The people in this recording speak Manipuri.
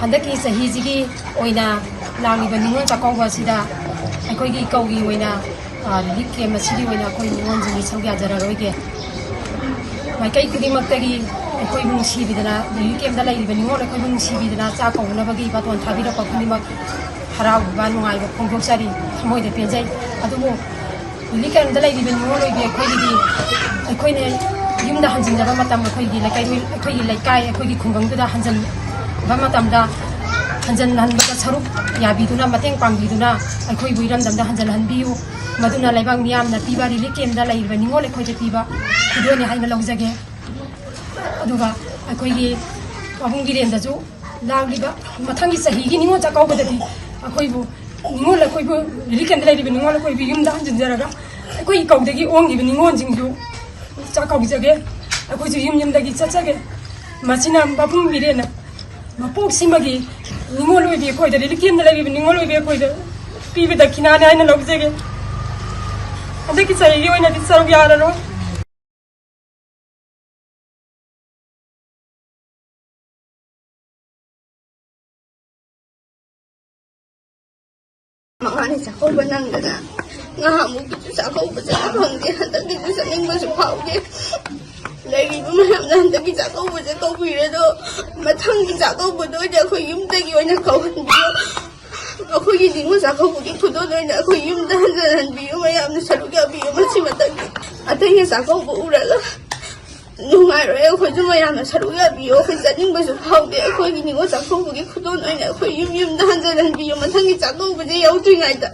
हंदकी सहीजिगी ओइना लांगिबा निंगोन चाकौबा सिदा अखोइगी कौगी ओइना लिक के मसिदी ओइना अखोइ निंगोन जिंगी सौग्या जरारोइगे माइकई खुदिमक्तगी अखोइ नुंसिबिदना लिक केमदा लाइरिबा निंगोन अखोइ नुंसिबिदना चाकौनबगी बातोन थाबिरपा खुदिमक हराउबा नुंगाइबा फोंदोक्चरी थमोइदे पेंजै अदुबो लिक केमदा लाइरिबा निंगोन ओइबे अखोइगी अखोइने युमदा हंजिनबा मतम अखोइगी लैकाई अखोइगी खुंगंगदुदा हंजन बमतमदा हंजन हनबदा सरुक याबिदुना मतेंग पांगबिदुना अखोइ बुइरमदमदा हंजन हनबियु मदुना लाइबांग मियामना पीबा रिलीफ केम्पदा लाइरिबा निंगोल अखोइदे पीबा खुदोनि हाइना लौजगे अदुगा अखोइगी अबुंगी रेमदाजु लागिबा मथंगी सहीगी निंगोल चाकौबददि अखोइबु निंगोल अखोइबु रिलीफ केम्पदा लाइरिबा निंगोल अखोइबु युमदा हंजनजरगा अखोइ कौदगी ओंगिबा निंगोल जिंजु चाकौजगे अखोइजु युमदगी चचगे मचिना बाबुंग बिरेना मपोक सिमगी निंगोल ओइबे अखोइदा रिलीफ केम्पदा लाइरिबा निंगोल ओइबे अखोइदा पीबदा खिनाने हाइना लौजगे हंदकी सहीगी ओइनादि सरुक याररोइ Mangani sakauba nangdana ngahamukitu sakauba jana phangde handakitu saningbasu phaude lariba mayamna handaki sakauba je kaubirado mathangi sakauba oida akhoi yumdagi oina kauhanbiyo akhoi ningo sakaubugi khudo oina akhoi yumda hanjanhanbiyo mayamna saruk yabiyo masi matagi ataiya sakauba uraga nungairoi akhoi mayamna saruk yabiyo akhoi janingbasu phaude akhoi ningo sakaubugi khudo oina akhoi yumda hanjanhanbiyo mathangi sakauba je yaudringaida